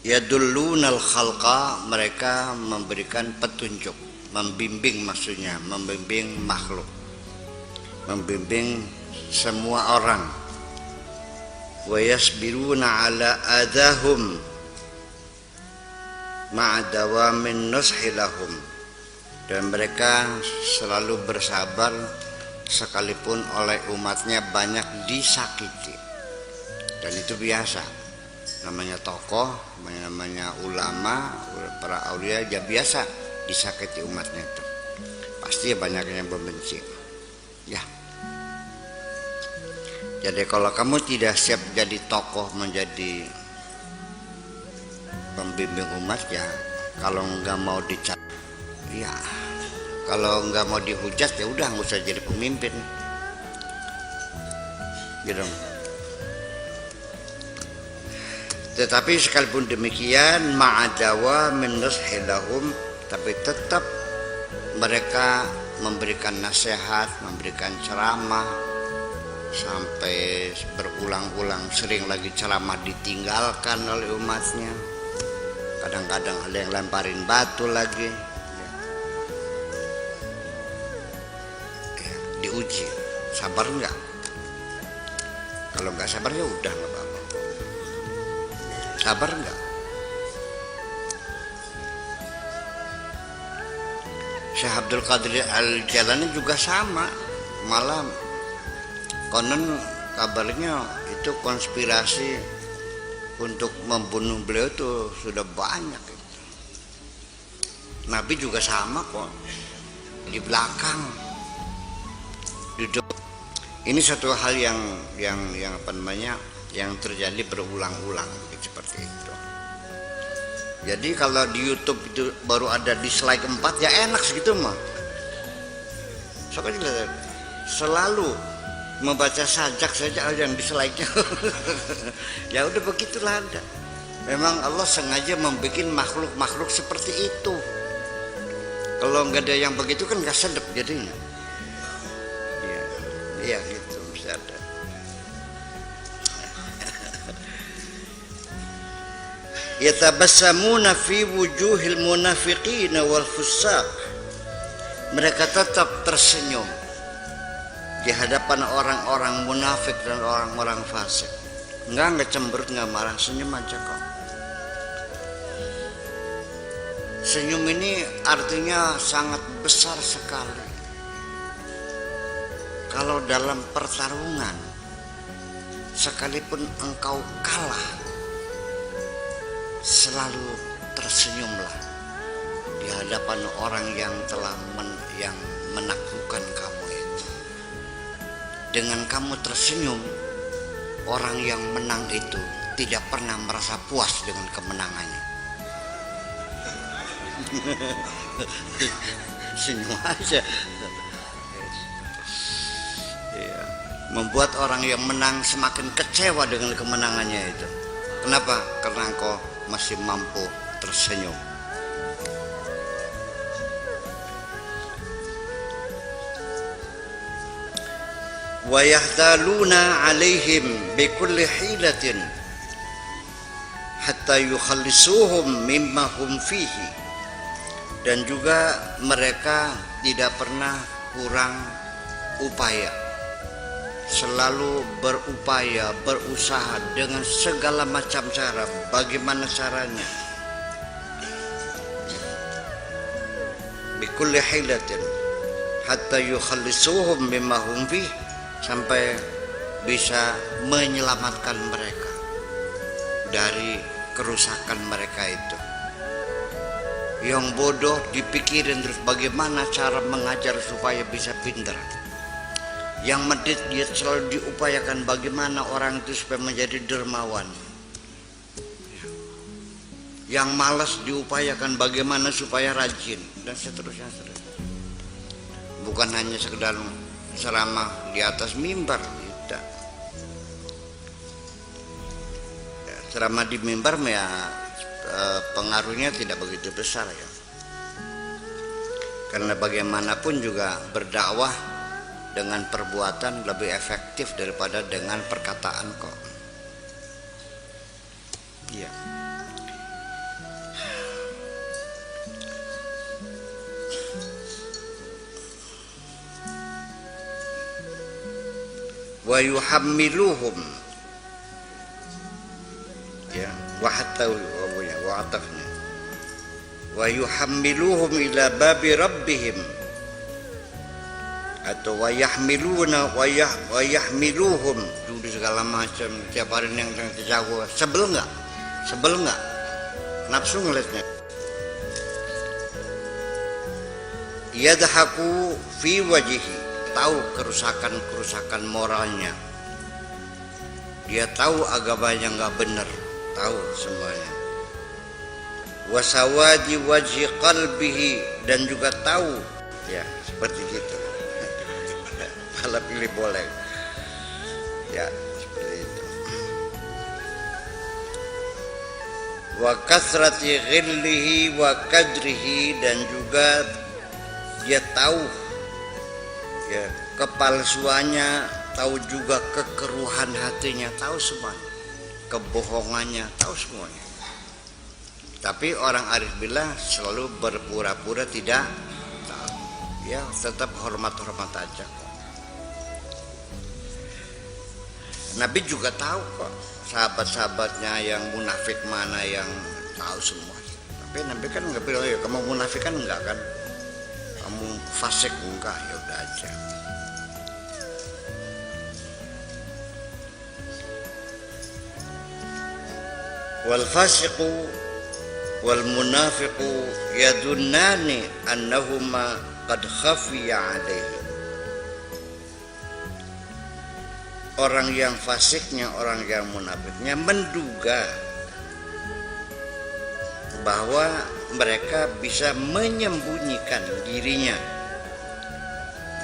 Yadullunal khalqa, mereka memberikan petunjuk, membimbing, maksudnya membimbing makhluk, membimbing semua orang. Wa yasbiruna ala adahum ma'a dawamin nushi lahum, dan mereka selalu bersabar sekalipun oleh umatnya banyak disakiti. Dan itu biasa, namanya tokoh, namanya ulama, para aulia, ya biasa disakiti umatnya itu. Pasti banyak yang membenci. Ya. Jadi kalau kamu tidak siap jadi tokoh, menjadi pembimbing umat, ya kalau nggak mau dicat, ya kalau nggak mau dihujat, ya udah nggak usah jadi pemimpin. Gitu. Tetapi sekalipun demikian, ma'adawa min nushilahum, tapi tetap mereka memberikan nasihat, memberikan ceramah, sampai berulang-ulang, sering lagi ceramah ditinggalkan oleh umatnya. Kadang-kadang ada yang lemparin batu lagi. Ya, diuji, sabar enggak? Kalau enggak sabar, ya udah nggak apa-apa. Sabar enggak? Syekh Abdul Qadir Al-Jailani juga sama, malah konon kabarnya itu konspirasi untuk membunuh beliau itu sudah banyak. Nabi juga sama kok, di belakang duduk. Ini satu hal yang apa namanya, yang terjadi berulang-ulang seperti itu. Jadi kalau di YouTube itu baru ada dislike 4, ya enak segitu mah. Soalnya selalu membaca sajak saja ada yang dislike-nya. Ya udah begitulah ada. Memang Allah sengaja membuat makhluk-makhluk seperti itu. Kalau nggak ada yang begitu kan nggak sedap jadinya. Iya gitu bisa ada. Yatabassamuna fi wujuhil munafiqina wal fussaq, mereka tetap tersenyum di hadapan orang-orang munafik dan orang-orang fasik. Enggak cemberut, enggak marah, senyum aja kok. Senyum ini artinya sangat besar sekali. Kalau dalam pertarungan, sekalipun engkau kalah, selalu tersenyumlah di hadapan orang yang telah yang menaklukkan kamu itu. Dengan kamu tersenyum, orang yang menang itu tidak pernah merasa puas dengan kemenangannya. Senyum aja. Ya. Membuat orang yang menang semakin kecewa dengan kemenangannya itu. Kenapa? Karena engkau masih mampu tersenyum. Wa yahdaluna alaihim bikulli hilatin hatta yukhallisuhum mimma hum fihi, dan juga mereka tidak pernah kurang upaya, selalu berupaya, berusaha dengan segala macam cara. Bagaimana caranya? Bikulli hilatin hatta yukhallisuhum mimma hum fihi, sampai bisa menyelamatkan mereka dari kerusakan mereka itu. Yang bodoh dipikirin terus bagaimana cara mengajar supaya bisa pintar. Yang medit dia selalu diupayakan bagaimana orang itu supaya menjadi dermawan. Yang malas diupayakan bagaimana supaya rajin, dan seterusnya. Bukan hanya sekedar ceramah di atas mimbar, tidak. Ceramah di mimbar ya pengaruhnya tidak begitu besar ya. Karena bagaimanapun juga berdakwah dengan perbuatan lebih efektif daripada dengan perkataan kok. Iya. wa yuhammiluhum, ya, wa hatta wa atafnya, wa yuhammiluhum ila babi rabbihim, atau wa yahmiluna wa yahmiluhum, dulu segala macam tiap hari yang terjago. Sebel nggak nafsu ngeliatnya. Yadhaku fi wajihi, tahu kerusakan moralnya, dia tahu agamanya nggak benar, tahu semuanya. Wasawadi wajhi qalbihi, dan juga tahu, ya seperti gitu. Kalau pilih boleh, ya seperti itu. Wa kasrati ghillihi wa kadrihi, dan juga dia tahu, ya, kepalsuannya, tahu juga kekeruhan hatinya, tahu semuanya, kebohongannya, tahu semuanya. Tapi orang arif billah selalu berpura-pura tidak tahu, ya tetap hormat-hormat aja kok. Nabi juga tahu kok sahabat-sahabatnya yang munafik mana yang tahu semua. Tapi Nabi kan nggak bilang, ya kamu munafik kan enggak kan, kamu fasik enggak, ya udah aja. Wal fasiqu wal munafiqu yadunnani annahuma qad khafiya alaihi. Orang yang fasiknya, orang yang munafiknya menduga bahwa mereka bisa menyembunyikan dirinya,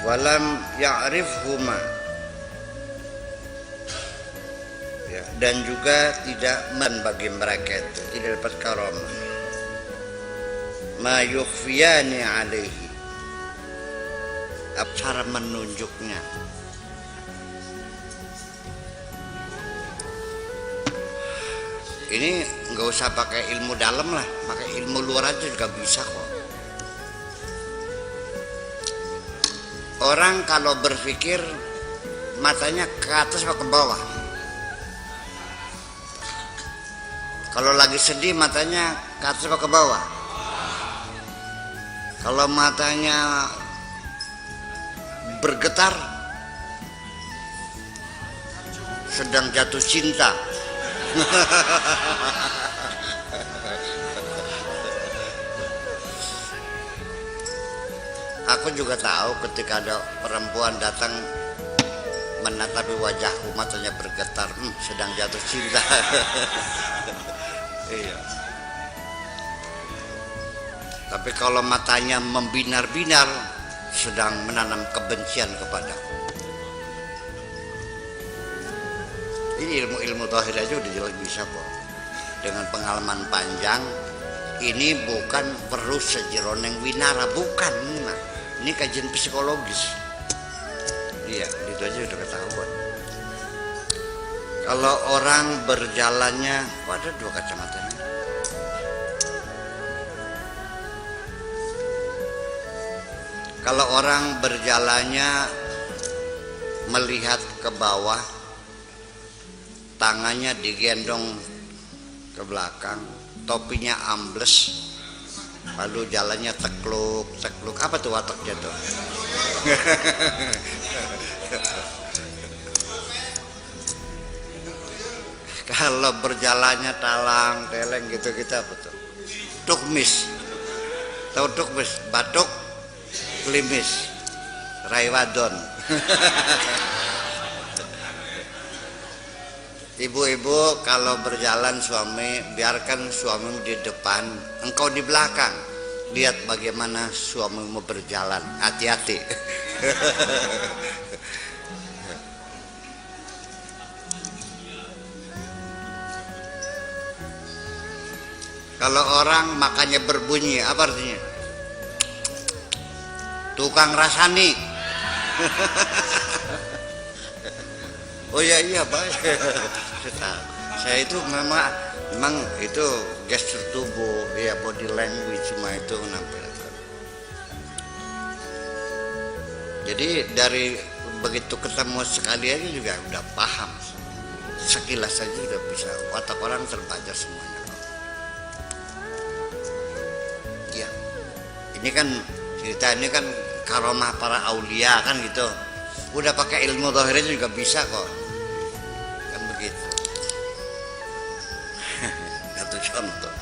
walam ya'rifhuma, ya, dan juga tidak bagi mereka itu tidak dapat karamah, ma yukhfiyani alaihi, cara menunjuknya. Ini nggak usah pakai ilmu dalam lah, pakai ilmu luar aja juga bisa kok. Orang kalau berpikir matanya ke atas atau ke bawah. Kalau lagi sedih matanya ke atas atau ke bawah. Kalau matanya bergetar sedang jatuh cinta. Aku juga tahu ketika ada perempuan datang menatapi wajahku, matanya bergetar, sedang jatuh cinta. Iya. Tapi kalau matanya membinar-binar, sedang menanam kebencian kepadaku. Ini ilmu tauhid aja udah jelas bisa kok. Dengan pengalaman panjang, ini bukan perlu sejeroneng winara, bukan. Ini kajian psikologis. Iya, itu aja udah ketahuan. Kalau orang berjalannya, kok ada dua kacamatanya? Kalau orang berjalannya melihat ke bawah, tangannya digendong ke belakang, topinya ambles, lalu jalannya tekluk. Apa tuh wataknya tuh? Kalau berjalannya talang teleng gitu, kita apa tuh? Tukmis. Tahu tukmis? Batuk, klimis, raywadon. Ibu-ibu kalau berjalan suami, biarkan suamimu di depan, engkau di belakang. Lihat bagaimana suamimu berjalan, hati-hati. Kalau orang makannya berbunyi, apa artinya? Tukang rasani. Oh iya baik. Saya itu memang itu gestur tubuh, ya body language semua itu menampilkan. Jadi dari begitu ketemu sekali aja juga udah paham, sekilas saja udah bisa, otak orang terbaca semuanya. Ya, ini kan cerita, ini kan karomah para aulia kan gitu, udah pakai ilmu zahirnya juga bisa kok, kan begitu. Satu contoh.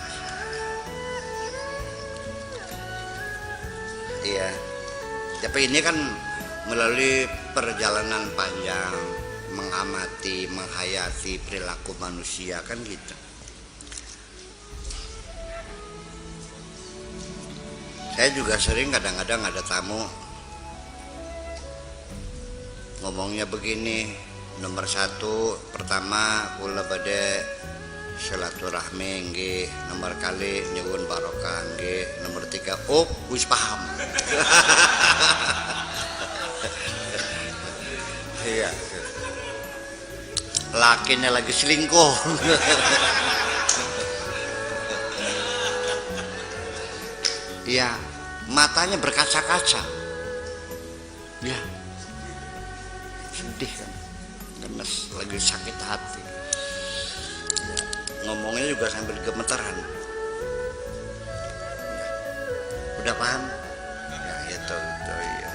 Iya, tapi ini kan melalui perjalanan panjang mengamati, menghayati perilaku manusia kan gitu. Saya juga sering kadang-kadang ada tamu ngomongnya begini, nomor satu pertama kula bade silaturahmi nggih, nomor kali nyuwun barokah nggih, nomor tiga wis paham. Iya, lakinya lagi selingkuh. Iya, matanya berkaca-kaca. Ya, sedih kan, karena lagi sakit hati. Ya, ngomongnya juga sambil gemetaran. Ya, udah paham? Ya, itu ya.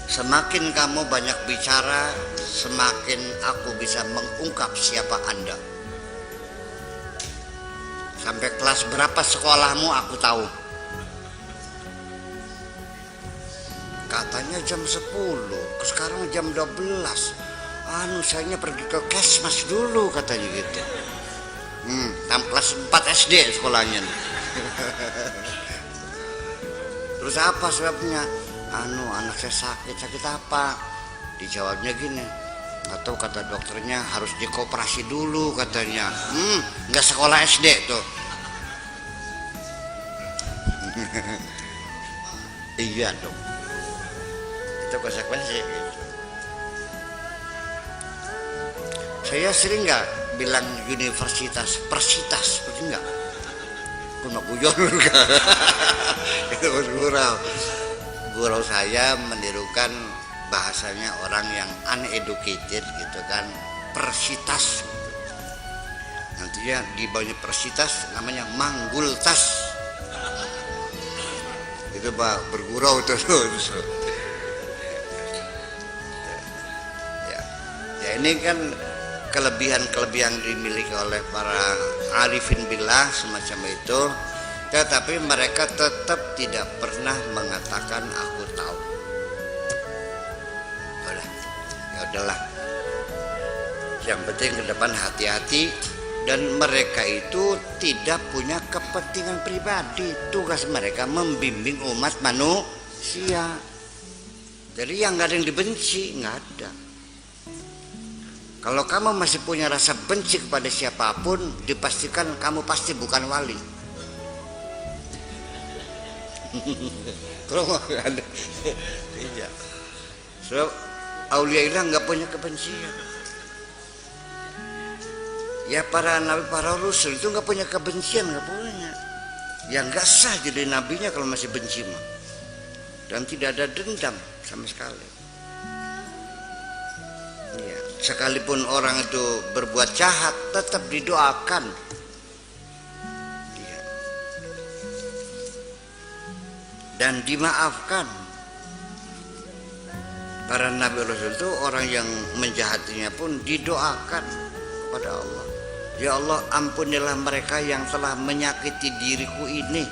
Semakin kamu banyak bicara, semakin aku bisa mengungkap siapa Anda. Sampai kelas berapa sekolahmu aku tahu. Katanya jam 10, sekarang jam 12. Sayanya pergi ke Kesmas dulu katanya gitu. Kelas 4 SD sekolahnya. Terus apa sebabnya? Anak saya sakit apa? Dijawabnya gini, atau kata dokternya harus dikoperasi dulu katanya. Nggak sekolah SD tuh. Iya dong, itu konsekuensi. Saya sering nggak bilang universitas, persitas, betul nggak? Kuno guyon kan? Itu gurau saya menirukan bahasanya orang yang uneducated gitu kan, persitas. Nantinya di bawahnya persitas namanya manggultas. Itu bergurau terus. Ya ini kan kelebihan-kelebihan dimiliki oleh para arifin billah semacam itu, tetapi mereka tetap tidak pernah mengatakan aku tahu. Ya udahlah. Yang penting ke depan hati-hati, dan mereka itu tidak punya kepentingan pribadi. Tugas mereka membimbing umat manusia. Jadi yang nggak ada yang dibenci, nggak ada. Kalau kamu masih punya rasa benci kepada siapapun, dipastikan kamu pasti bukan wali. Kalau nggak ada, iya. So, aulia ilah nggak punya kebencian. Ya para nabi, para rasul itu nggak punya kebencian, nggak punya. Ya nggak sah jadi nabinya kalau masih benci mah. Dan tidak ada dendam sama sekali. Ya, sekalipun orang itu berbuat jahat, tetap didoakan. Ya. Dan dimaafkan. Para nabi rasul itu orang yang menjahatinya pun didoakan kepada Allah. Ya Allah, ampunilah mereka yang telah menyakiti diriku ini,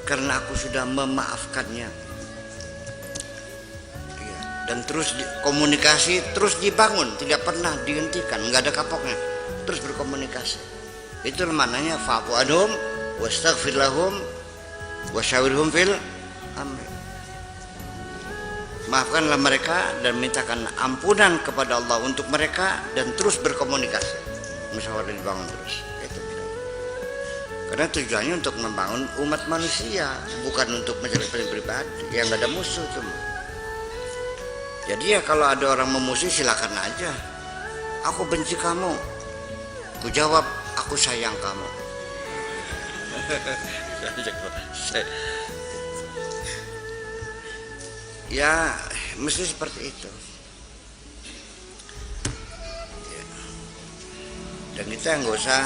karena aku sudah memaafkannya. Ya. Dan terus komunikasi terus dibangun, tidak pernah dihentikan, nggak ada kapoknya, terus berkomunikasi. Itu namanya fa'fu anhum wastaghfir lahum wasyawirhum fil amr. Maafkanlah mereka dan mintakan ampunan kepada Allah untuk mereka, dan terus berkomunikasi. Musyawarah dibangun terus. Itu. Karena tujuannya untuk membangun umat manusia, bukan untuk mencari pribadi. Yang nggak ada musuh cuma. Jadi ya kalau ada orang memusuhi silakan aja. Aku benci kamu. Ku jawab, aku sayang kamu. Ya mesti seperti itu ya. Dan kita nggak usah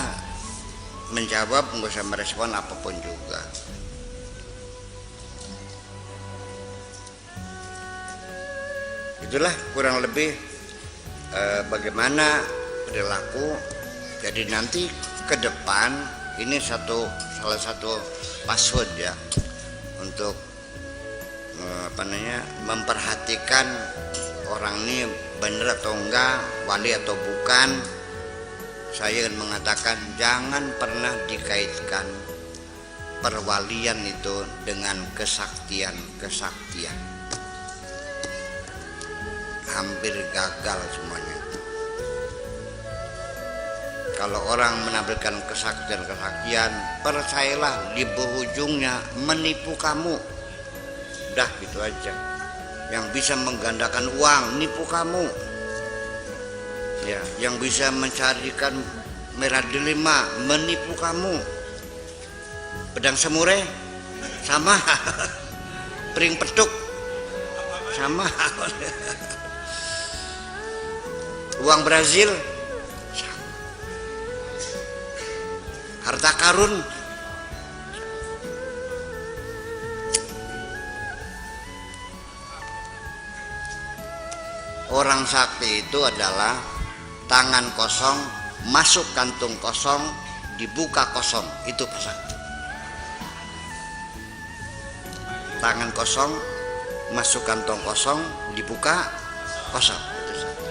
menjawab, nggak usah merespon apapun juga. Itulah kurang lebih bagaimana perilaku. Jadi nanti ke depan ini salah satu password ya untuk memperhatikan orang ini benar atau enggak, wali atau bukan. Saya ingin mengatakan jangan pernah dikaitkan perwalian itu dengan kesaktian. Hampir gagal semuanya. Kalau orang menampilkan kesaktian, percayalah di ujungnya menipu kamu. Udah gitu aja. Yang bisa menggandakan uang nipu kamu. Ya, yang bisa mencarikan merah delima menipu kamu. Pedang semure sama. Pring petuk sama. Uang Brazil sama. Harta karun orang sakti itu adalah tangan kosong, masuk kantung kosong, dibuka kosong. Itu sakti. Tangan kosong, masuk kantong kosong, dibuka kosong. Itu sakti.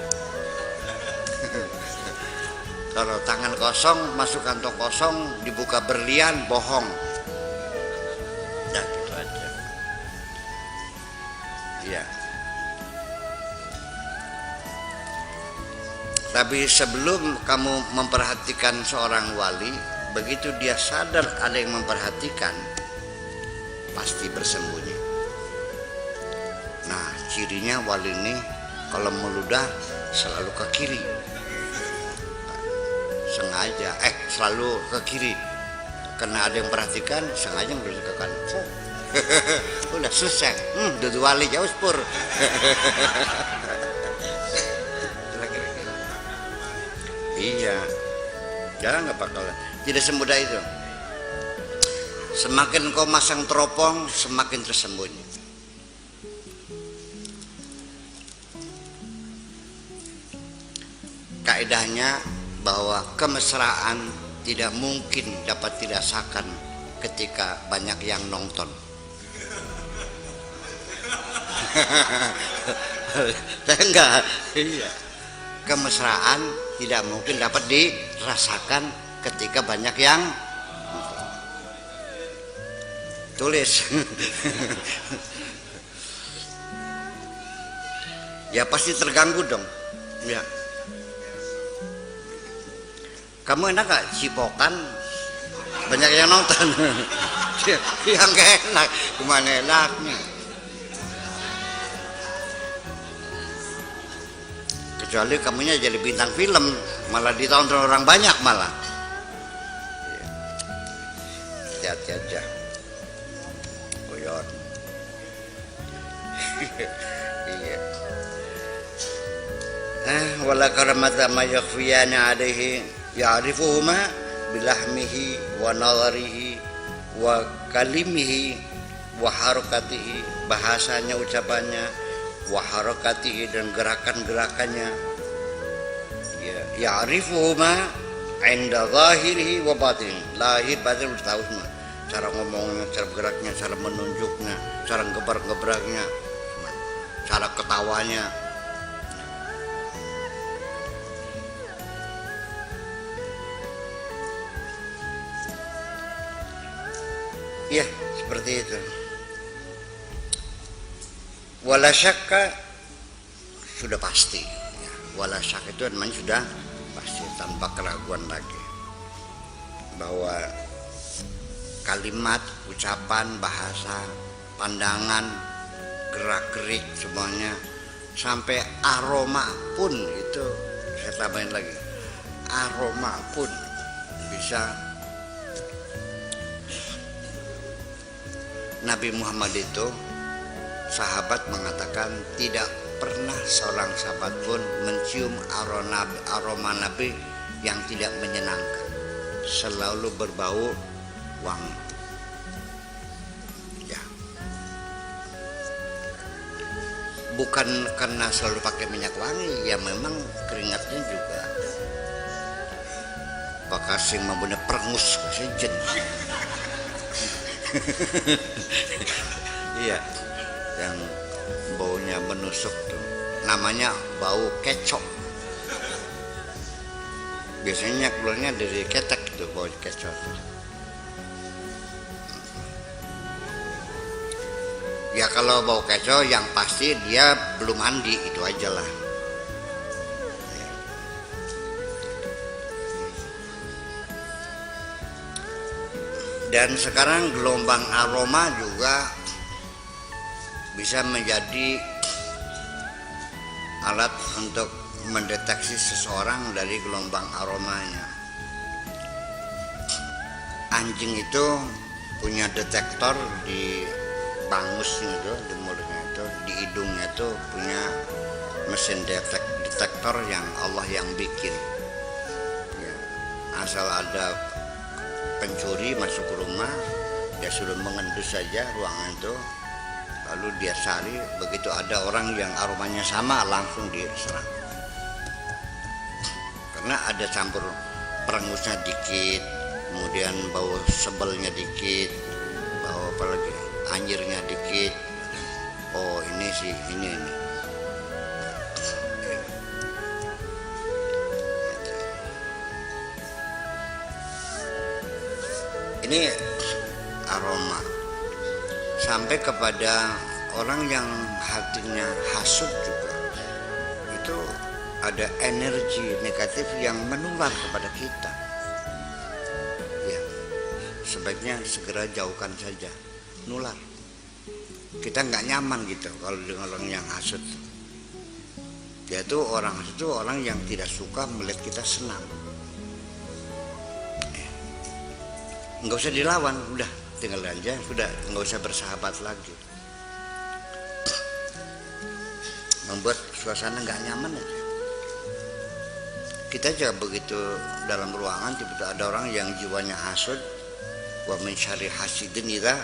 Kalau tangan kosong, masuk kantong kosong, dibuka berlian, bohong. Ya gitu aja. Iya. Tapi sebelum kamu memperhatikan seorang wali, begitu dia sadar ada yang memperhatikan, pasti bersembunyi. Nah, cirinya wali ini kalau meludah selalu ke kiri. Sengaja, selalu ke kiri. Karena ada yang perhatikan, sengaja meludah ke kanan. Udah selesai. Dudu wali jauh spur. Iya, jangan nggak bakal. Tidak semudah itu. Semakin kau masang teropong, semakin tersembunyi. Kaedahnya bahwa kemesraan tidak mungkin dapat dirasakan ketika banyak yang nonton. Enggak, iya. Kemesraan tidak mungkin dapat dirasakan ketika banyak yang tulis. Ya pasti terganggu dong. Ya. Kamu enak gak cipokan banyak yang nonton? Yang gak enak, gimana enaknya? Kecuali kamunya jadi bintang film, malah ditonton orang banyak malah. Hati-hati aja. Koyor. Iya. Wala karamata ma yakhfiyana alaihi ya'rifuhuma bilahmihi wa nazarihi wa kalimihi wa harakatihi, bahasanya, ucapannya, wa harakatihi, dan gerakan-gerakannya. Ya, ya'rifuhuma 'inda zahirihi wa batinihi. Lahir batin harus tahu semua. Cara ngomongnya, cara geraknya, cara menunjuknya, cara gebrak-gebraknya, cara ketawanya. Ya, seperti itu. Wala syakka, sudah pasti ya. Wala syakka itu namanya sudah pasti, tanpa keraguan lagi, bahwa kalimat, ucapan, bahasa, pandangan, gerak-gerik semuanya, sampai aroma pun, itu saya tambahin lagi, aroma pun bisa. Nabi Muhammad itu sahabat mengatakan tidak pernah seorang sahabat pun mencium aroma Nabi yang tidak menyenangkan, selalu berbau wangi. Ya, bukan karena selalu pakai minyak wangi, ya memang keringatnya juga bekas yang mempunyai perengus sejen. Iya, yang baunya menusuk tuh, namanya bau kecok. Biasanya keluarnya dari ketek tuh, bau kecok. Ya kalau bau kecok yang pasti dia belum mandi, itu aja lah. Dan sekarang gelombang aroma juga bisa menjadi alat untuk mendeteksi seseorang dari gelombang aromanya. Anjing itu punya detektor di bangusnya itu, di mulutnya itu, di hidungnya itu punya mesin detektor yang Allah yang bikin. Ya, asal ada pencuri masuk ke rumah, dia suruh mengendus saja ruangan itu, lalu dia cari, begitu ada orang yang aromanya sama langsung diserang. Karena ada campur perengusnya dikit, kemudian bau sebelnya dikit, bau apa lagi, anjirnya dikit. Oh ini sih, ini. Ini aroma sampai kepada orang yang hatinya hasut juga, itu ada energi negatif yang menular kepada kita. Ya, sebaiknya segera jauhkan saja, nular. Kita nggak nyaman gitu kalau dengan orang yang hasut. Dia tuh orang hasut itu orang yang tidak suka melihat kita senang. Nggak usah dilawan, udah tinggal aja, sudah nggak usah bersahabat lagi. Membuat suasana nggak nyaman aja. Kita juga begitu dalam ruangan, tiba-tiba ada orang yang jiwanya hasud, wa min syarri hasidin idza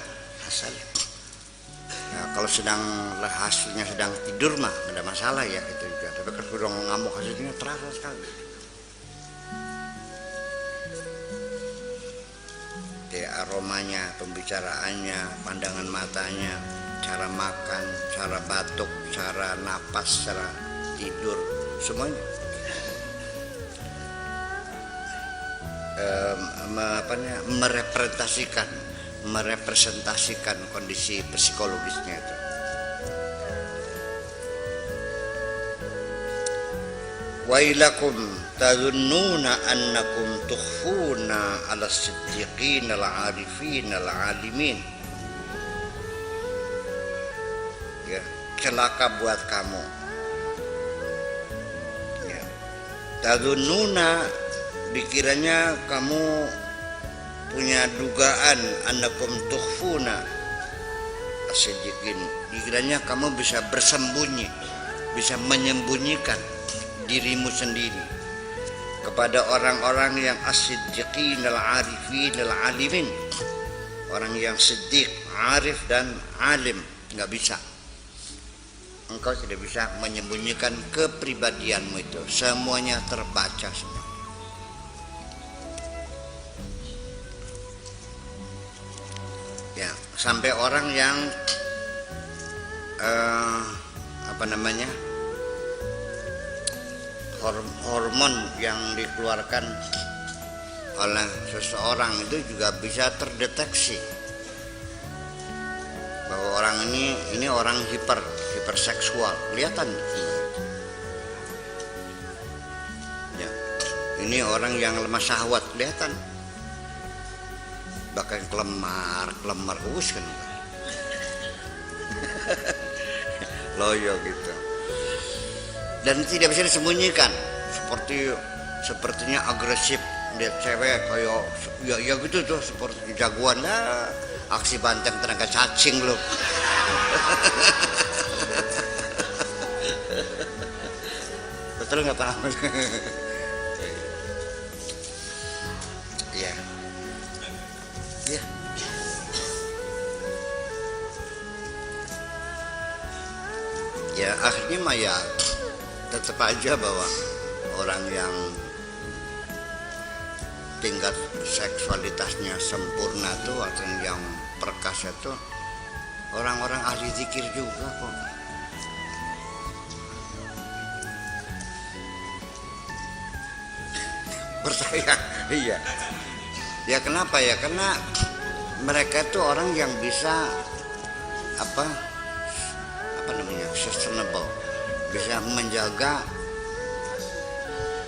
hasad. Nah, kalau sedang hasudnya sedang tidur mah nggak ada masalah ya itu juga. Tapi kalau sudah ngamuk hasudnya terasa sekali. Aromanya, pembicaraannya, pandangan matanya, cara makan, cara batuk, cara napas, cara tidur, semuanya merepresentasikan kondisi psikologisnya itu. Wailakum tadhunnuna annakum tukhfuna ala siddiqin al-arifin al-alimin. Ya, celaka buat kamu. Ya. Tadhunnuna, dikiranya kamu punya dugaan annakum tukhfuna as-siddiqin, dikiranya kamu bisa bersembunyi, bisa menyembunyikan dirimu sendiri kepada orang-orang yang as-siddiqin al-arifin al-alimin, orang yang siddiq, arif dan alim. Nggak bisa, engkau tidak bisa menyembunyikan kepribadianmu itu, semuanya terbaca semua. Ya, sampai orang yang hormon yang dikeluarkan oleh seseorang itu juga bisa terdeteksi bahwa orang ini orang hiperseksual, kelihatan. Ya, ini orang yang lemah syahwat, kelihatan. Bahkan kelemar kus kan, loyo gitu. Dan tidak bisa disembunyikan, sepertinya agresif, lihat cewek kayak ya gitu tuh, seperti jagoan lah, aksi banteng tenaga cacing loh. Betul nggak Pak? Iya. Iya. Ya akhirnya mah ya tetap aja bahwa orang yang tingkat seksualitasnya sempurna tuh atau yang perkasa tuh orang-orang ahli zikir juga kok. Percaya? Iya. Ya kenapa ya? Karena mereka tuh orang yang bisa apa namanya, sustainable, bisa menjaga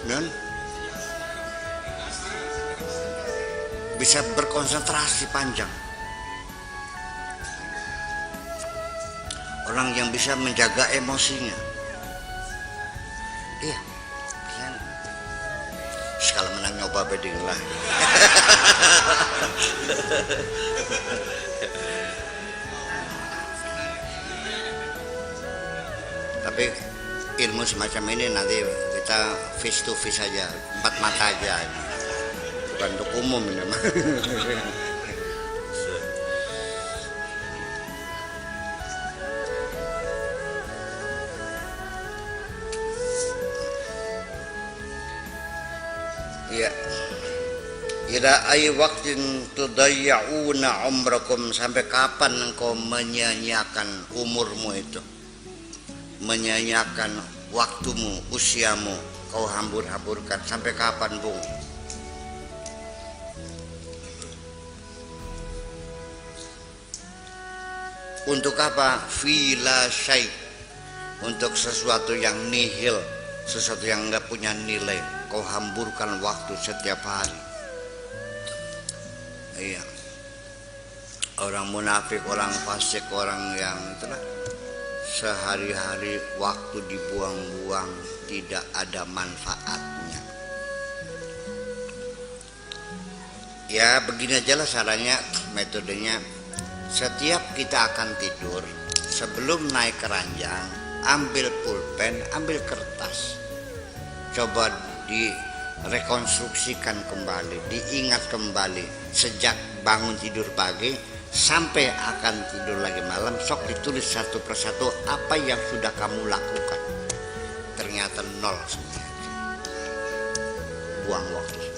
dan bisa berkonsentrasi panjang. Orang yang bisa menjaga emosinya. Iya. Sekali menang nyoba beding lah. Tapi ilmu semacam ini nanti kita face to face aja, empat mata aja, bukan untuk umum ini mah. Ya, ila ay waqtin tudayya'una umrakum, sampai kapan engkau menyia-nyiakan umurmu itu, menyia-nyiakan waktumu, usiamu, kau hambur-hamburkan sampai kapan, Bung? Untuk apa? Fila syai, untuk sesuatu yang nihil, sesuatu yang enggak punya nilai, kau hamburkan waktu setiap hari. Iya. Orang munafik, orang fasik, orang yang itulah sehari-hari waktu dibuang-buang, tidak ada manfaatnya. Ya begini aja lah caranya, metodenya. Setiap kita akan tidur, sebelum naik ke ranjang, ambil pulpen, ambil kertas, coba direkonstruksikan kembali, diingat kembali sejak bangun tidur pagi sampai akan tidur lagi malam, sok ditulis satu persatu apa yang sudah kamu lakukan. Ternyata nol semuanya, buang waktu.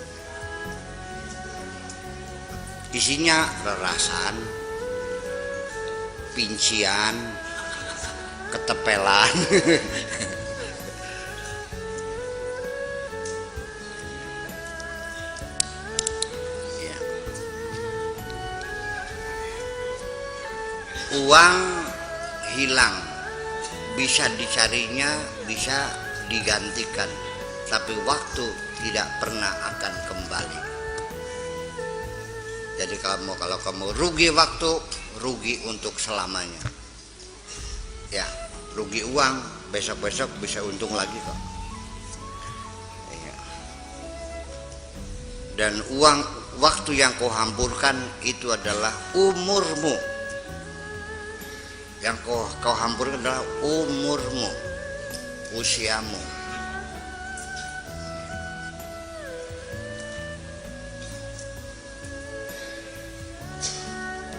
Isinya rerasan, pincian, ketepelan. Ya. Uang hilang, bisa dicarinya, bisa digantikan, tapi waktu tidak pernah akan kembali. Jadi kalau kamu rugi waktu, rugi untuk selamanya. Ya, rugi uang, besok-besok bisa untung lagi kok. Ya. Dan waktu yang kau hamburkan itu adalah umurmu. Yang kau hamburkan adalah umurmu, usiamu.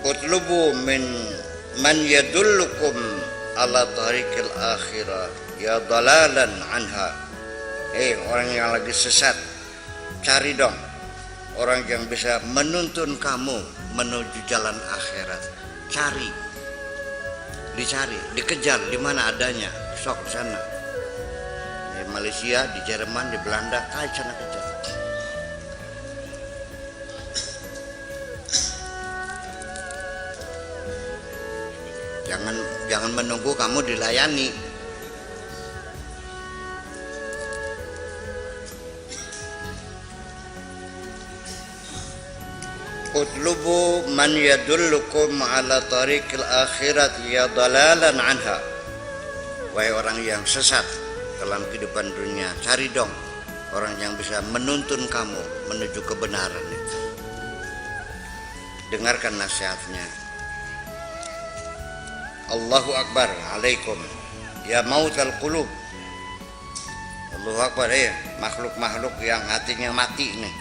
Utlubu man yadullukum ala tariqil akhirah ya dalalan anha. Orang yang lagi sesat, cari dong orang yang bisa menuntun kamu menuju jalan akhirat. Dicari, dikejar di mana adanya, sok sana. Di Malaysia, di Jerman, di Belanda, sana kejar. Jangan menunggu kamu dilayani. Utlubu man yadullukum ala tariqil akhirat ya dalalan anha. Wahai orang yang sesat dalam kehidupan dunia, cari dong orang yang bisa menuntun kamu menuju kebenaran itu. Dengarkan nasihatnya. Allahu Akbar alaikum ya mautal qulub. Allahu Akbar ya makhluk-makhluk yang hatinya mati nih.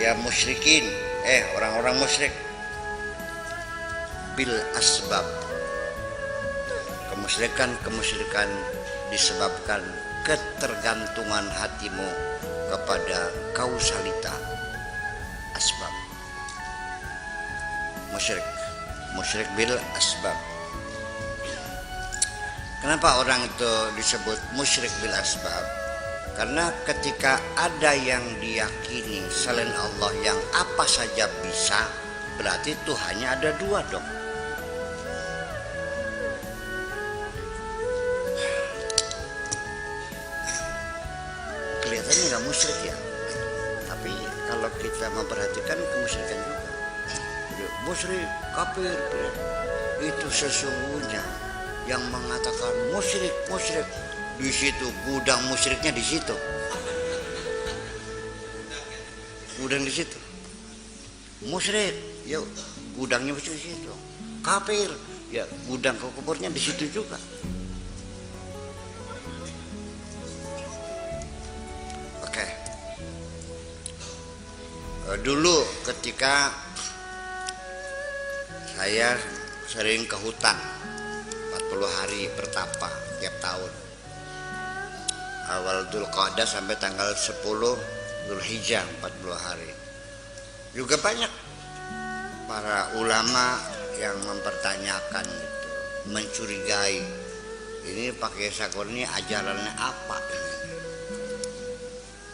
Ya musyrikin, orang-orang musyrik. Bil asbab. Kemusyrikan disebabkan ketergantungan hatimu kepada kausalita asbab. Musyrik bil asbab. Kenapa orang itu disebut musyrik bil asbab? Karena ketika ada yang diyakini selain Allah yang apa saja bisa, berarti Tuhannya ada dua dong. Kelihatannya nggak musyrik ya, tapi kalau kita memperhatikan kemusyrikan juga. Musyrik, kafir, itu sesungguhnya yang mengatakan musyrik di situ gudang musyriknya di situ, gudang di situ. Musyrik, ya gudangnya di situ. Kafir, ya gudang kuburnya di situ juga. Oke. Dulu ketika saya sering ke hutan 40 hari bertapa tiap tahun, awal Dzulqa'dah sampai tanggal 10 Dzulhijjah 40 hari. Juga banyak para ulama yang mempertanyakan gitu, mencurigai ini pakai sakur ini ajarannya apa ini?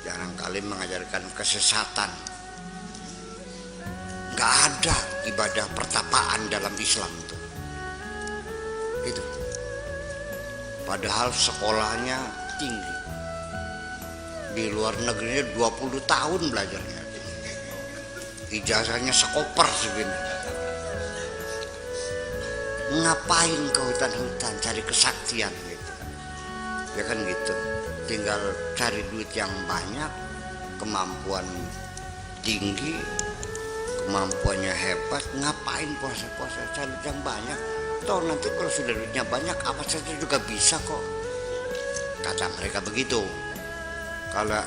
Jarangkali mengajarkan kesesatan. Nggak ada ibadah pertapaan dalam Islam itu. Padahal sekolahnya tinggi, di luar negerinya 20 tahun belajarnya, ijazahnya sekoper segini. Ngapain ke hutan-hutan cari kesaktian gitu? Ya kan gitu, tinggal cari duit yang banyak, kemampuan tinggi, kemampuannya hebat, ngapain puasa-puasa cari yang banyak? Toh nanti kalau sudah duitnya banyak apa saja juga bisa kok, kata mereka begitu. Kalau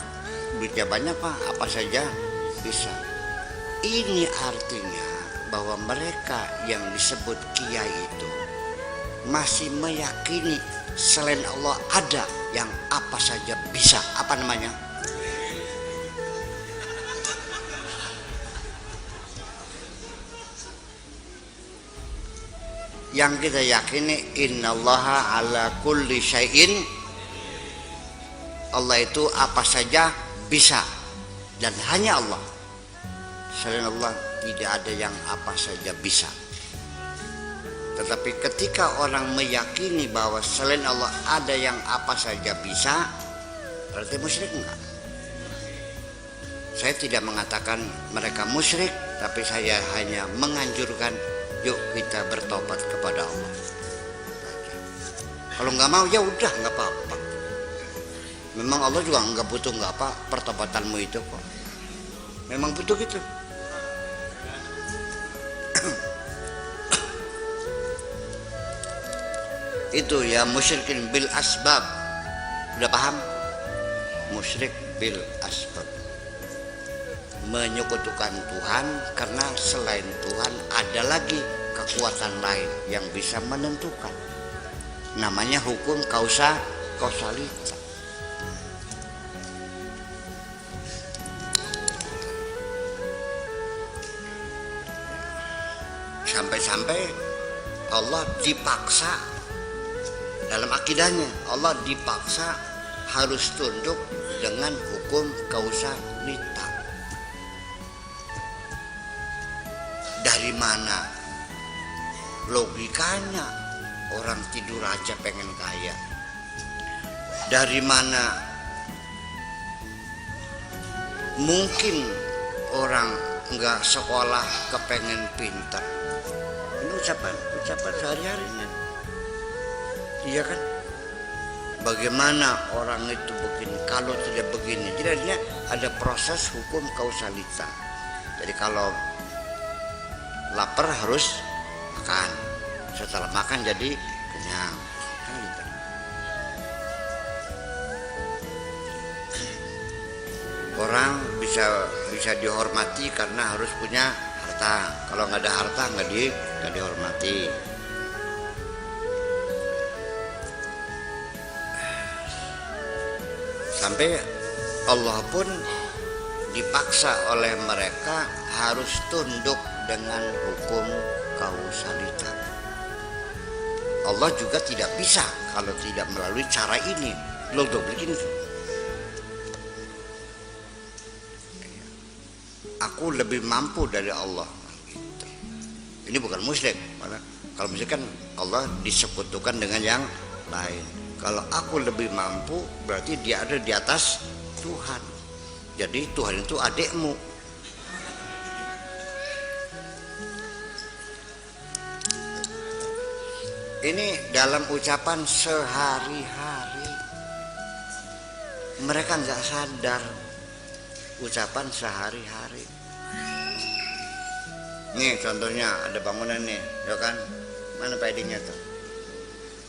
duitnya banyak mah apa saja bisa. Ini artinya bahwa mereka yang disebut kiai itu masih meyakini selain Allah ada yang apa saja bisa. Apa namanya? Yang kita yakini innallaha ala kulli syai'in, Allah itu apa saja bisa, dan hanya Allah. Selain Allah tidak ada yang apa saja bisa. Tetapi ketika orang meyakini bahwa selain Allah ada yang apa saja bisa, berarti musyrik enggak? Saya tidak mengatakan mereka musyrik, tapi saya hanya menganjurkan yuk kita bertobat kepada Allah. Kalau nggak mau ya udah nggak apa-apa. Memang Allah juga nggak butuh nggak apa pertobatanmu itu kok. Memang butuh gitu. Itu ya musyrikin bil asbab. Udah paham? Musyrik bil asbab, menyekutukan Tuhan karena selain Tuhan ada lagi kekuatan lain yang bisa menentukan. Namanya hukum kausalita. Sampai-sampai Allah dipaksa dalam akidahnya, Allah dipaksa harus tunduk dengan hukum kausalita. Dari mana logikanya orang tidur aja pengen kaya? Dari mana mungkin orang nggak sekolah kepengen pintar? Ini ucapan sehari-harinya. Iya kan? Bagaimana orang itu begini kalau tidak begini? Jadi ada proses hukum kausalita. Jadi kalau lapar harus makan, setelah makan jadi kenyang. Kan gitu. Orang bisa dihormati karena harus punya harta. Kalau nggak ada harta nggak dihormati. Sampai Allah pun dipaksa oleh mereka harus tunduk dengan hukum kausalitas. Allah juga tidak bisa kalau tidak melalui cara ini. Lo bikin aku lebih mampu dari Allah gitu. Ini bukan musyrik. Kalau musyrik kan Allah disekutukan dengan yang lain. Kalau aku lebih mampu berarti dia ada di atas Tuhan. Jadi Tuhan itu adikmu. Ini dalam ucapan sehari-hari. Mereka nggak sadar ucapan sehari-hari. Nih contohnya ada bangunan nih, ya kan? Mana PD-nya tuh?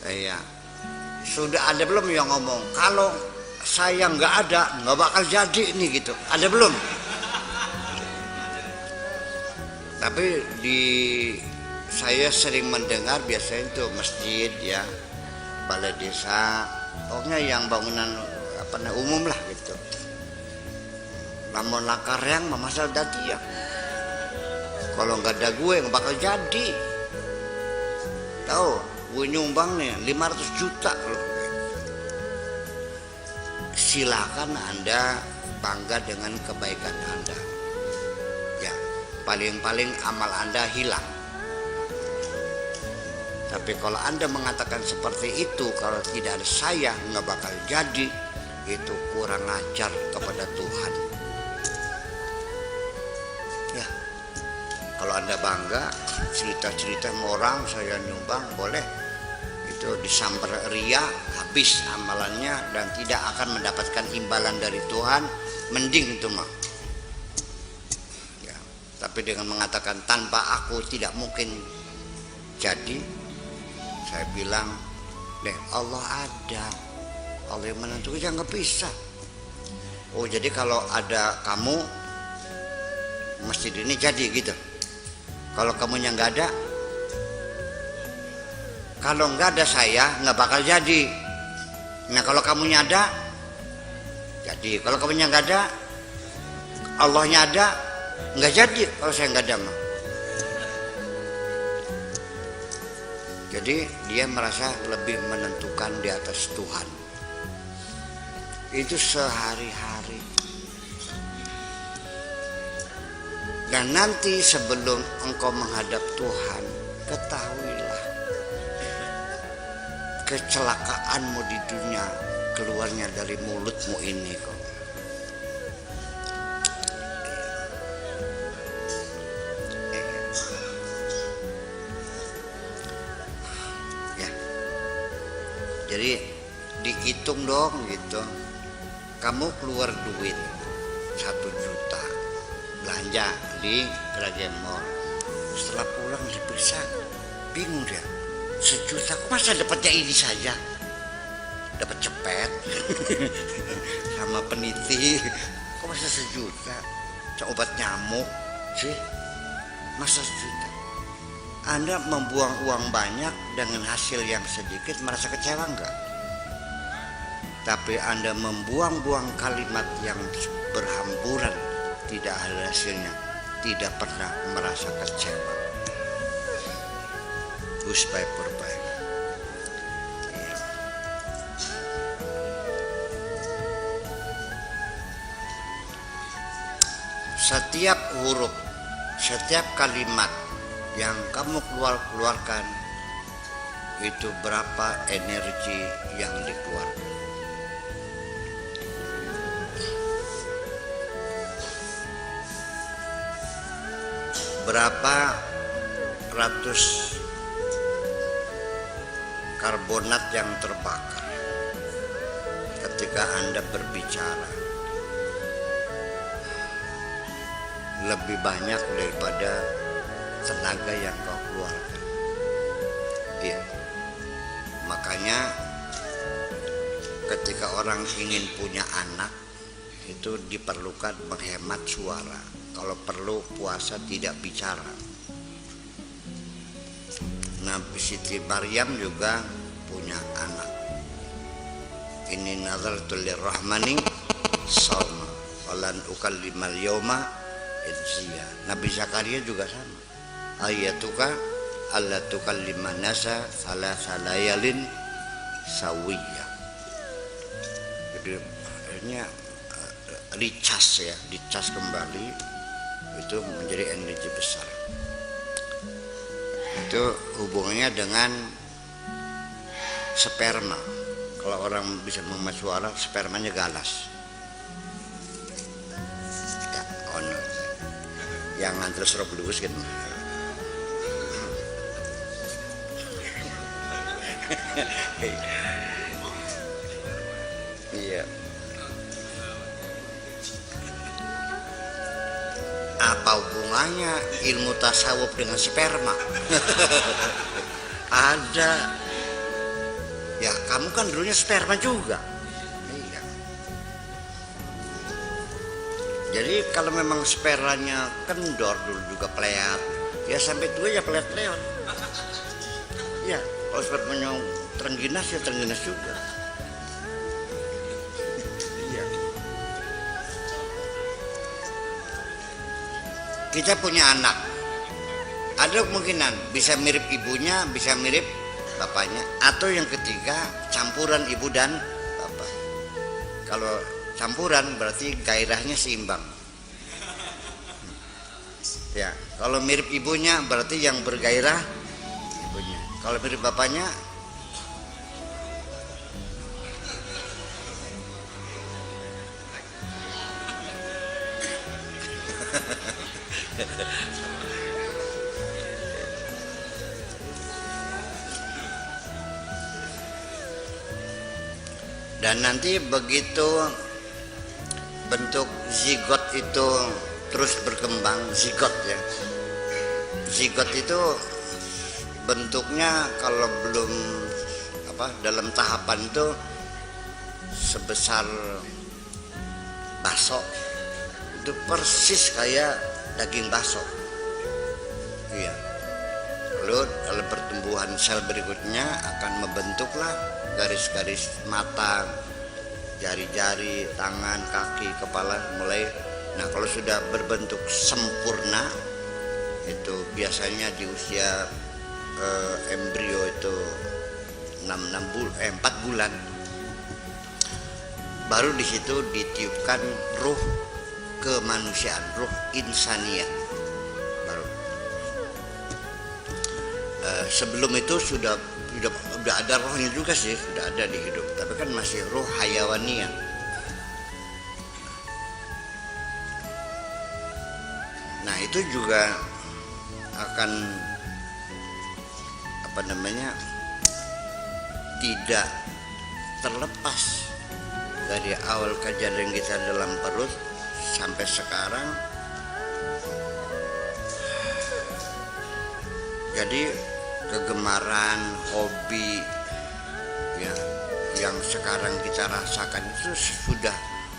Iya. Sudah ada belum yang ngomong kalau saya nggak ada nggak bakal jadi nih gitu? Ada belum? Tapi saya sering mendengar biasanya itu masjid ya, balai desa, pokoknya yang bangunan umum lah gitu. Lamun lakar yang memasal dadi ya. Kalau nggak ada gue nggak bakal jadi. Tahu, gue nyumbang nih 500 juta loh. Silakan Anda bangga dengan kebaikan Anda. Ya, paling-paling amal Anda hilang. Tapi kalau Anda mengatakan seperti itu, kalau tidak ada saya nggak bakal jadi, itu kurang ajar kepada Tuhan. Ya, kalau Anda bangga cerita-cerita sama orang saya nyumbang boleh, itu disamper ria, habis amalannya dan tidak akan mendapatkan imbalan dari Tuhan, mending itu mah. Ya, tapi dengan mengatakan tanpa aku tidak mungkin jadi, saya bilang, Allah ada, Allah yang menentukan, ya nggak bisa. Oh jadi kalau ada kamu, masjid ini jadi gitu. Kalau kamunya nggak ada, kalau nggak ada saya nggak bakal jadi. Nah kalau kamunya ada, jadi. Kalau kamunya nggak ada, Allahnya ada, nggak jadi. Kalau saya nggak ada mah. Jadi dia merasa lebih menentukan di atas Tuhan. Itu sehari-hari. Dan nanti sebelum engkau menghadap Tuhan, ketahuilah kecelakaanmu di dunia keluarnya dari mulutmu ini kok. Jadi dihitung dong gitu. Kamu keluar duit 1 juta belanja di Gragen Mall. Setelah pulang diperiksa, bingung dia. 1 juta kok masa dapatnya ini saja? Dapat cepet sama peniti. Kok masa 1 juta? Obat nyamuk sih. Masa 1 juta? Anda membuang uang banyak dengan hasil yang sedikit, merasa kecewa enggak? Tapi Anda membuang-buang kalimat yang berhamburan, tidak ada hasilnya, tidak pernah merasa kecewa. Uspai purbai. Ya. Setiap huruf, setiap kalimat yang kamu keluarkan itu berapa energi yang dikeluarkan. Berapa ratus karbonat yang terbakar ketika Anda berbicara, lebih banyak daripada tenaga yang kau keluarkan. Iya. Makanya ketika orang ingin punya anak itu diperlukan menghemat suara. Kalau perlu puasa tidak bicara. Nah, Siti Maryam juga punya anak. Ini nazartu lirrahmani shauma falan ukallimal yauma insiya. Nabi Zakaria juga sama. Ayatuka alla tukalliman nasa salasa layalin sawiyya. Jadi akhirnya dicas kembali, itu menjadi energi besar. Itu hubungannya dengan sperma. Kalau orang bisa menghemat suara, spermanya galas. Ya, honor. Yang nganter serok lulus kan. Iya. Apa hubungannya ilmu tasawuf dengan sperma? Ada. Ya kamu kan dulunya sperma juga. Iya. Jadi kalau memang spermanya kendor dulu juga peleat, ya sampai tua ya peleat-peleot. Ya kalau spermanya terengginas ya terengginas juga. Iya. Kita punya anak, ada kemungkinan bisa mirip ibunya, bisa mirip bapaknya, atau yang ketiga campuran ibu dan bapak. Kalau campuran berarti gairahnya seimbang. Ya, kalau mirip ibunya berarti yang bergairah ibunya. Kalau mirip bapaknya dan nanti begitu bentuk zigot itu terus berkembang, zigot ya. Zigot itu bentuknya kalau belum dalam tahapan itu sebesar bakso, itu persis kayak daging bakso. Iya. Lalu dalam pertumbuhan sel berikutnya akan membentuklah garis-garis mata, jari-jari, tangan, kaki, kepala mulai. Nah, kalau sudah berbentuk sempurna itu biasanya di usia embrio itu 4 bulan. Baru di situ ditiupkan ruh kemanusiaan, ruh insaniyah. Baru. Sebelum itu sudah ada rohnya juga sih, sudah ada di hidup, tapi kan masih roh hayawaniyah. Nah, itu juga akan tidak terlepas dari awal kejadian kita dalam perut sampai sekarang. Jadi kegemaran, hobi ya yang sekarang kita rasakan itu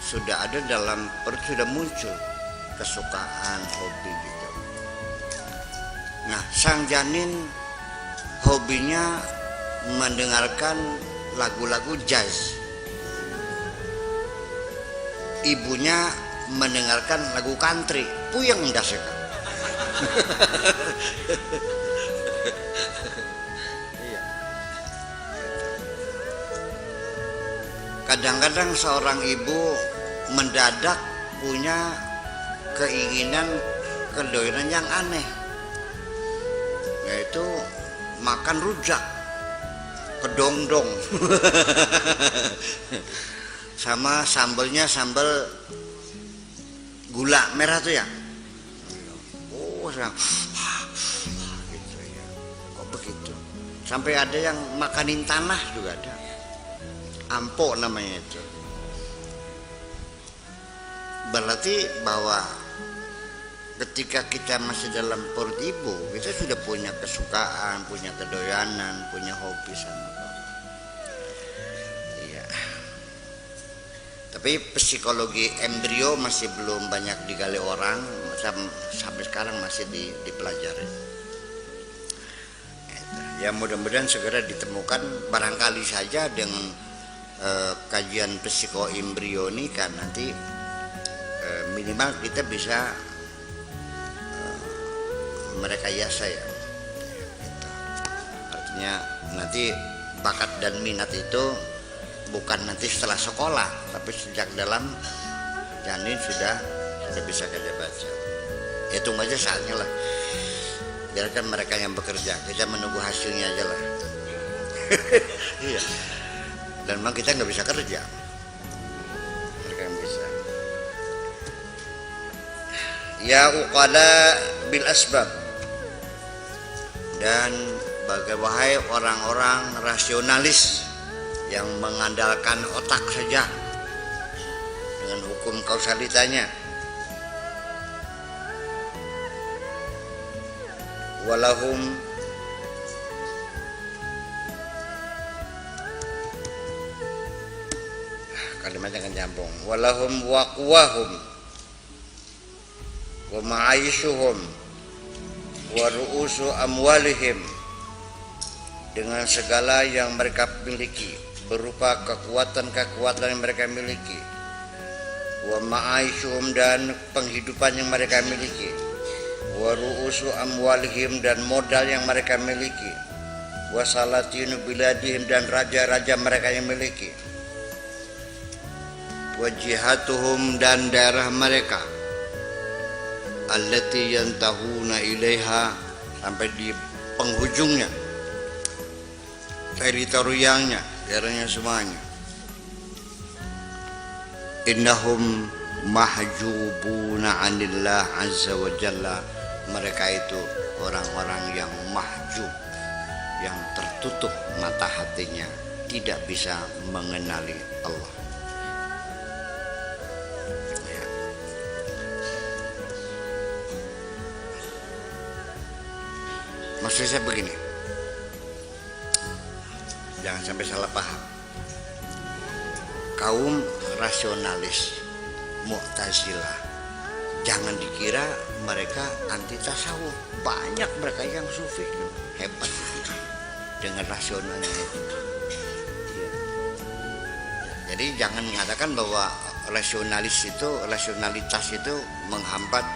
sudah ada dalam perut, sudah muncul kesukaan, hobi gitu. Nah, sang janin hobinya mendengarkan lagu-lagu jazz, ibunya mendengarkan lagu country, puyeng dasnya. Kadang-kadang seorang ibu mendadak punya keinginan, kedoyanan yang aneh, yaitu makan rujak kedongdong sama sambalnya sambal gula merah tuh ya. Oh, gitu ya. Kok begitu? Sampai ada yang makanin tanah juga ada. Ampo namanya itu. Berarti bahwa ketika kita masih dalam perut ibu, kita sudah punya kesukaan, punya kedoyanan, punya hobi sama Allah. Iya. Tapi psikologi embrio masih belum banyak digali orang, sampai sekarang masih dipelajari. Ya mudah-mudahan segera ditemukan, barangkali saja dengan kajian psikoembrio ini kan nanti minimal kita bisa merekayasa ya gitu. Artinya nanti bakat dan minat itu bukan nanti setelah sekolah, tapi sejak dalam janin sudah bisa kita baca. Hitung aja saatnya lah, biarkan mereka yang bekerja, kita menunggu hasilnya aja lah. Iya. Dan memang kita nggak bisa kerja, mereka yang bisa. Ya uqala bil asbab, dan wahai orang-orang rasionalis yang mengandalkan otak saja dengan hukum kausalitanya, walahum kalimatnya kan nyambung, walahum waqwahum wa ma'aishuhum wa ru'usu amwalihim, dengan segala yang mereka miliki berupa kekuatan-kekuatan yang mereka miliki, wa ma'aishuhum, dan penghidupan yang mereka miliki, wa ru'usu amwalihim, dan modal yang mereka miliki, wa salatinu biladihim, dan raja-raja mereka yang miliki, wa jihatuhum, dan daerah mereka, allati yantahuna ilaiha, sampai di penghujungnya, teritorialnya, daerahnya semuanya. Innahum mahjubuna anillah azza wa jalla, mereka itu orang-orang yang mahjub, yang tertutup mata hatinya, tidak bisa mengenali Allah. Maksud saya begini, jangan sampai salah paham. Kaum rasionalis, Mu'tazilah, jangan dikira mereka anti tasawuf. Banyak mereka yang sufi, hebat dengan rasionalnya itu. Jadi jangan mengatakan bahwa rasionalitas itu menghambat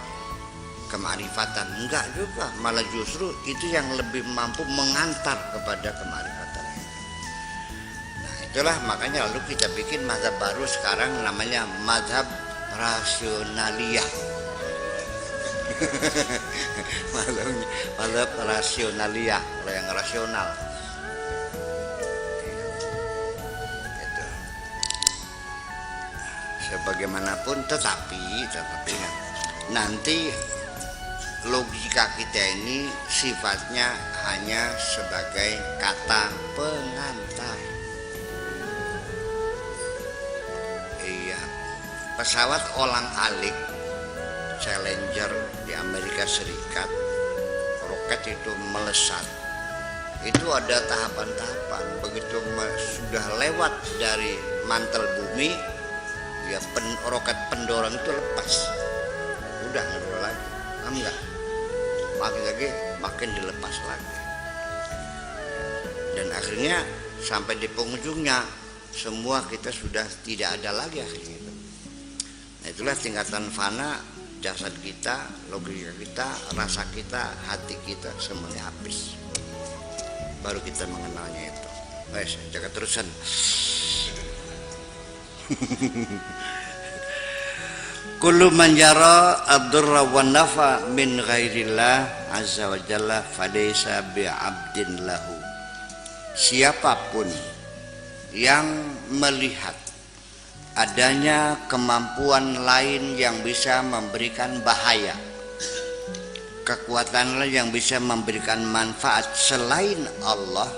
kemarifatan. Enggak juga, malah justru itu yang lebih mampu mengantar kepada kemarifatan. Nah itulah makanya lalu kita bikin mazhab baru sekarang, namanya mazhab rasionaliyah. Mazhab rasionaliyah, yang rasional. Itu. Sebagaimanapun tetapi nanti logika kita ini sifatnya hanya sebagai kata pengantar. Iya, pesawat olang-alik Challenger di Amerika Serikat, roket itu melesat, itu ada tahapan-tahapan. Begitu sudah lewat dari mantel bumi, ya roket pendorong itu lepas, udah nggak lagi, enggak. Makin dilepas lagi, dan akhirnya sampai di penghujungnya semua kita sudah tidak ada lagi akhirnya itu. Nah itulah tingkatan fana, jasad kita, logika kita, rasa kita, hati kita semuanya habis, baru kita mengenalnya itu. Baik, jaga terusan. Kullu man yara ad-durra wan nafa min ghairillah azza wa jalla falaysa bi'abdin lahu. Siapapun yang melihat adanya kemampuan lain yang bisa memberikan bahaya, kekuatan lain yang bisa memberikan manfaat selain Allah,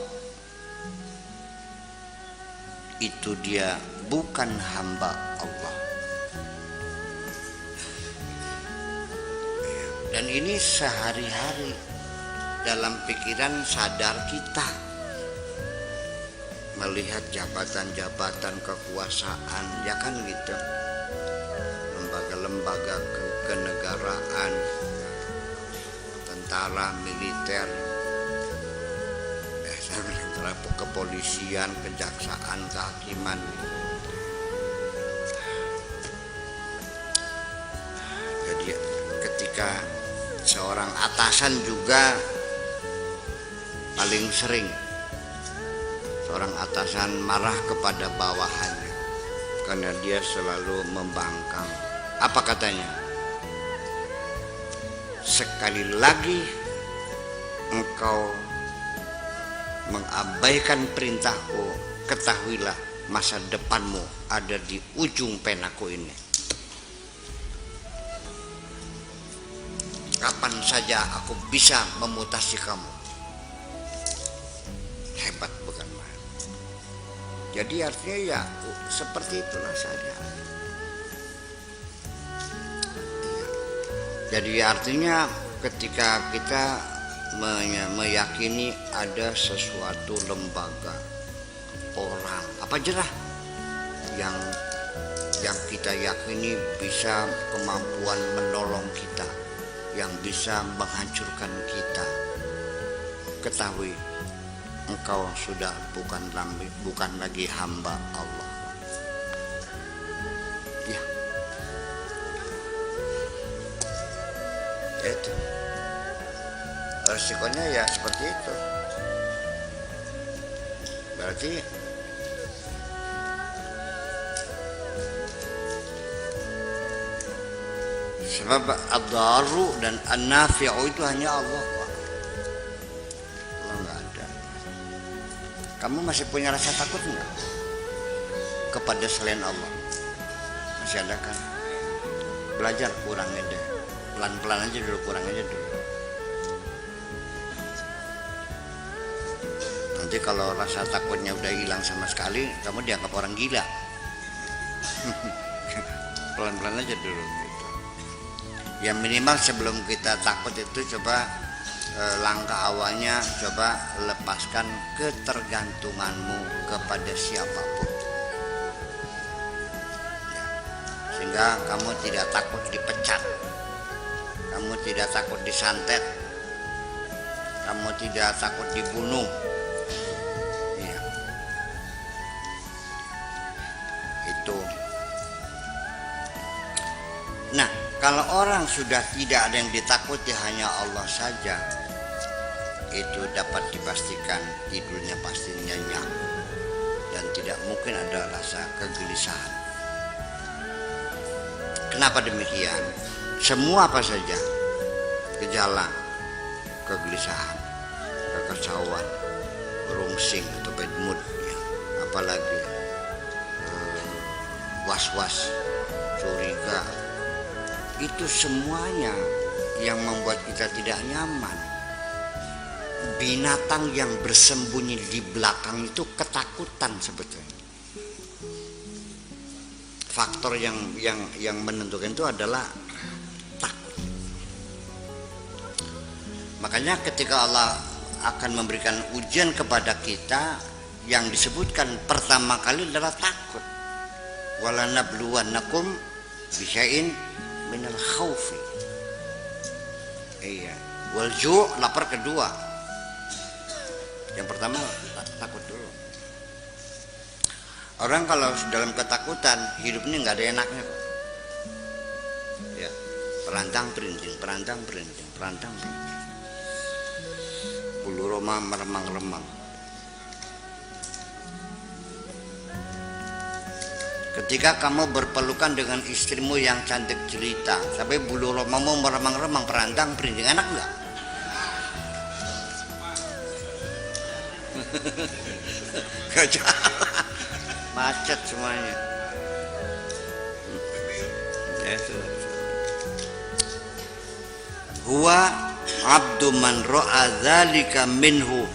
itu dia bukan hamba Allah. Dan ini sehari-hari dalam pikiran sadar kita, melihat jabatan-jabatan kekuasaan, ya kan gitu, lembaga-lembaga kenegaraan, tentara, militer, kepolisian, kejaksaan, kehakiman. Jadi ketika seorang atasan juga paling sering seorang atasan marah kepada bawahannya karena dia selalu membangkang. Apa katanya? Sekali lagi engkau mengabaikan perintahku, ketahuilah masa depanmu ada di ujung penaku ini. Kapan saja aku bisa memutasi kamu. Hebat bukan main. Jadi artinya ya seperti itulah saja. Jadi artinya ketika kita meyakini ada sesuatu lembaga, orang, apa aja lah yang kita yakini bisa kemampuan menolong kita, yang bisa menghancurkan kita, ketahui engkau sudah bukan lagi hamba Allah. Ya, itu resikonya ya seperti itu. Berarti sebab ad-daru dan an-nafi'u itu hanya Allah, Pak. Allah nggak ada. Kamu masih punya rasa takut nggak kepada selain Allah? Masih ada kan? Belajar kurangin deh, pelan-pelan aja dulu, kurang aja dulu. Nanti kalau rasa takutnya udah hilang sama sekali, kamu dianggap orang gila. Pelan-pelan aja dulu gitu. Ya minimal sebelum kita takut itu coba langkah awalnya coba lepaskan ketergantunganmu kepada siapapun. Ya, sehingga kamu tidak takut dipecat, kamu tidak takut disantet, kamu tidak takut dibunuh. Nah, kalau orang sudah tidak ada yang ditakuti, hanya Allah saja, itu dapat dipastikan tidurnya pasti nyenyak dan tidak mungkin ada rasa kegelisahan. Kenapa demikian? Semua apa saja gejala kegelisahan, kekacauan, rungsing atau bad mood, ya, apalagi was-was, curiga, itu semuanya yang membuat kita tidak nyaman. Binatang yang bersembunyi di belakang itu ketakutan sebetulnya. Faktor yang menentukan itu adalah takut. Makanya ketika Allah akan memberikan ujian kepada kita, yang disebutkan pertama kali adalah takut. Walanabluwannakum bisyai'in minal khaufi. Iya, wal ju', lapar kedua. Yang pertama takut dulu. Orang kalau dalam ketakutan hidupnya nggak ada enaknya. Ya, perantang perinting. Bulu roma meremang-remang. Ketika kamu berpelukan dengan istrimu yang cantik jelita, sampai bulu romamu meremang-remang, perantang perinting, enak nggak? Gak jalan, macet semuanya. Huwa abdu man ro'a dzalika minhu,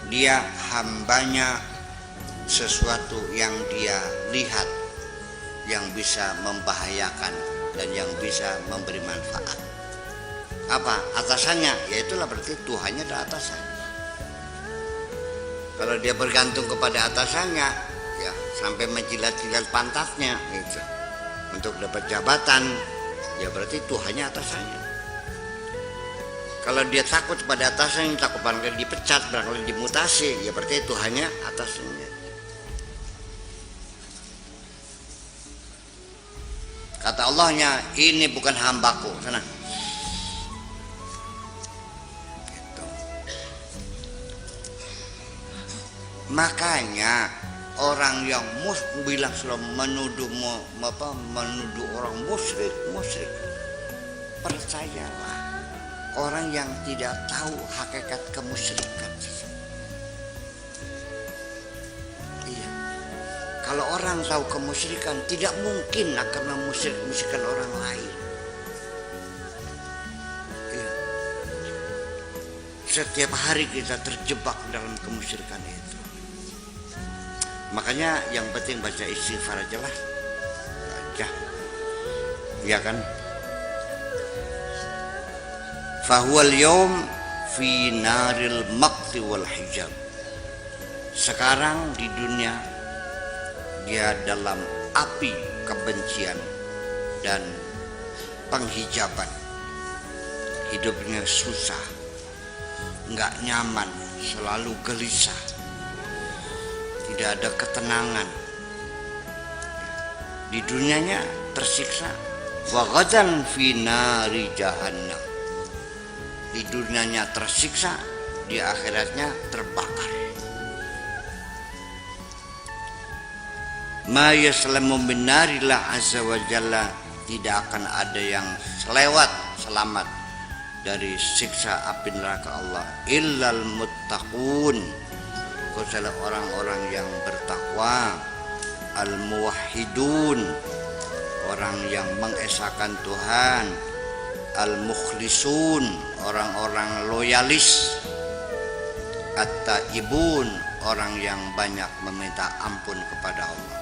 dia hambanya sesuatu yang dia lihat, yang bisa membahayakan dan yang bisa memberi manfaat. atasannya, ya itulah berarti Tuhannya adalah atasannya. Kalau dia bergantung kepada atasannya, ya sampai menjilat-jilat pantatnya gitu untuk dapat jabatan, ya berarti Tuhannya atasannya. Kalau dia takut pada atasannya, takut barangkali dipecat, barangkali dimutasi, ya berarti Tuhannya atasannya. Kata Allahnya, ini bukan hambaku, sana. Gitu. Makanya orang yang bilang selalu menuduh orang musyrik, percayalah, orang yang tidak tahu hakikat kemusyrikan. Iya. Kalau orang tahu kemusyrikan, tidak mungkin akan memusyrik-musyrikan orang lain. Iya. Setiap hari kita terjebak dalam kemusyrikan itu. Makanya yang penting baca istighfar aja lah. Ya kan? Fahuwal yawm fi naril maqti wal hijab. Sekarang di dunia dia dalam api kebencian dan penghijaban. Hidupnya susah, nggak nyaman, selalu gelisah, tidak ada ketenangan. Di dunianya tersiksa. Wa ghadan fi nari jahannam. Di dunianya tersiksa, di akhiratnya terbakar. Ma yaslamu min narillah azza wa jalla, tidak akan ada yang selamat dari siksa api neraka Allah illal muttaqun, kecuali orang-orang yang bertakwa, al muwahhidun, orang yang mengesahkan Tuhan, al mukhlisun, orang-orang loyalis, at-taibun, orang yang banyak meminta ampun kepada Allah.